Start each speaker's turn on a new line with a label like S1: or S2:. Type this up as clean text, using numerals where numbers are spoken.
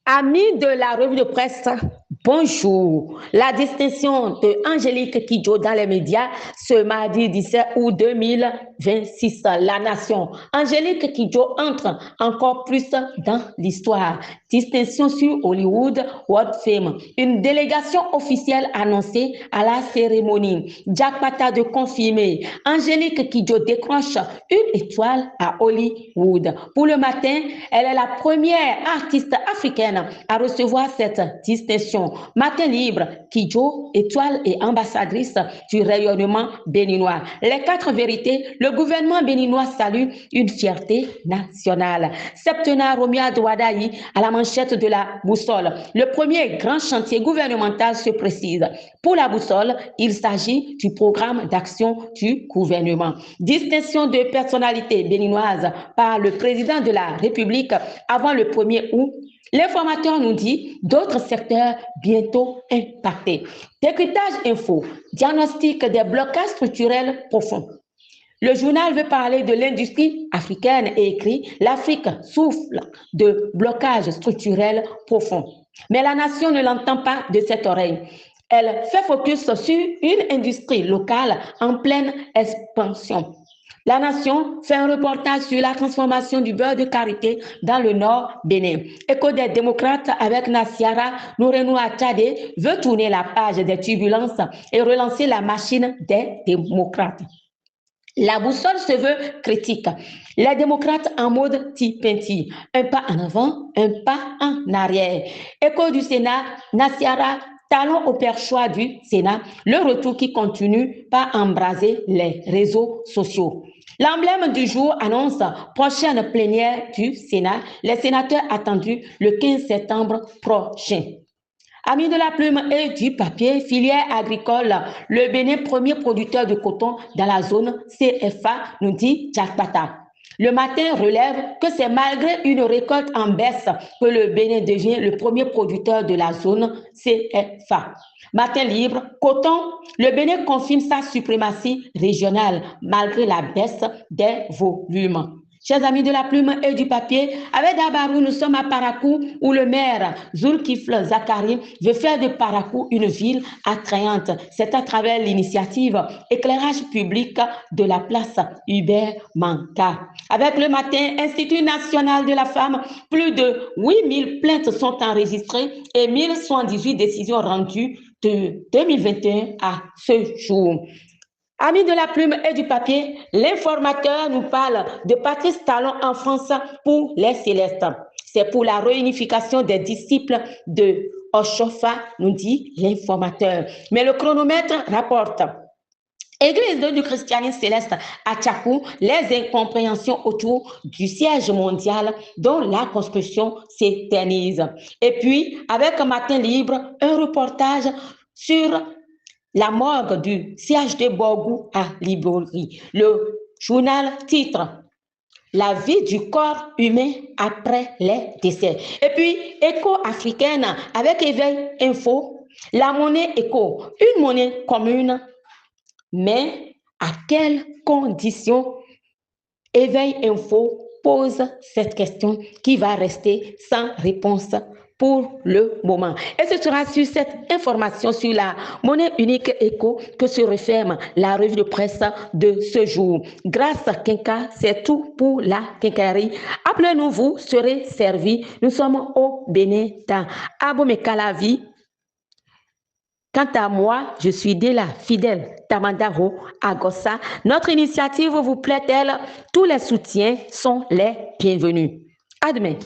S1: Amis de la revue de presse, bonjour. La distinction de Angélique Kidjo dans les médias ce mardi 17 août 2026. La nation. Angélique Kidjo entre encore plus dans l'histoire. Distinction sur Hollywood World Fame. Une délégation officielle annoncée à la cérémonie. Jack Pata de confirmer. Angélique Kidjo décroche une étoile à Hollywood. Pour le matin, elle est la première artiste africaine à recevoir cette distinction. Matin libre, Kidjo, étoile et ambassadrice du rayonnement béninois. Les 4 vérités, le gouvernement béninois salue une fierté nationale. Septena Romia Douadaï à la manchette de la boussole. Le premier grand chantier gouvernemental se précise. Pour la boussole, il s'agit du programme d'action du gouvernement. Distinction de personnalité béninoise par le président de la République avant le 1er août. L'informateur nous dit d'autres secteurs bientôt impactés. Décryptage info, diagnostic des blocages structurels profonds. Le journal veut parler de l'industrie africaine et écrit « L'Afrique souffle de blocages structurels profonds ». Mais la nation ne l'entend pas de cette oreille. Elle fait focus sur une industrie locale en pleine expansion. La nation fait un reportage sur la transformation du beurre de karité dans le nord Bénin. Écho des démocrates avec Nassiara Nourenou Tchadé veut tourner la page des turbulences et relancer la machine des démocrates. La boussole se veut critique. Les démocrates en mode Tipenti. Un pas en avant, un pas en arrière. Écho du Sénat, Nassiara, talon au perchoir du Sénat, le retour qui continue par embraser les réseaux sociaux. L'emblème du jour annonce prochaine plénière du Sénat, les sénateurs attendus le 15 septembre prochain. Amis de la plume et du papier, filière agricole, le Bénin, premier producteur de coton dans la zone CFA, nous dit Jack Pata. Le matin relève que c'est malgré une récolte en baisse que le Bénin devient le premier producteur de la zone CFA. Matin libre, coton, le Bénin confirme sa suprématie régionale malgré la baisse des volumes. Chers amis de la plume et du papier, avec Dabarou, nous sommes à Parakou où le maire Zulkifle Zakari veut faire de Parakou une ville attrayante. C'est à travers l'initiative éclairage public de la place Hubert Manka. Avec le matin, Institut national de la femme, plus de 8000 plaintes sont enregistrées et 1118 décisions rendues de 2021 à ce jour. Amis de la plume et du papier, l'informateur nous parle de Patrice Talon en France pour les Célestes. C'est pour la réunification des disciples de Oshofa, nous dit l'informateur. Mais le chronomètre rapporte. Église du christianisme céleste à Tchakou, les incompréhensions autour du siège mondial dont la construction s'éternise. Et puis, avec Matin libre, un reportage sur la morgue du siège de Borgou à Libori. Le journal titre la vie du corps humain après les décès. Et puis, Écho africaine avec Éveil Info, la monnaie Écho, une monnaie commune, mais à quelles conditions? Éveil Info pose cette question qui va rester sans réponse pour le moment. Et ce sera sur cette information sur la monnaie unique Écho que se referme la revue de presse de ce jour. Grâce à Kenka, c'est tout pour la quincaillerie. Appelez-nous, vous serez servis. Nous sommes au Bénin dans Abomey-Calavi. Quant à moi, je suis Dela fidèle Tamandaro Agossa. Notre initiative vous plaît-elle? Tous les soutiens sont les bienvenus. À demain.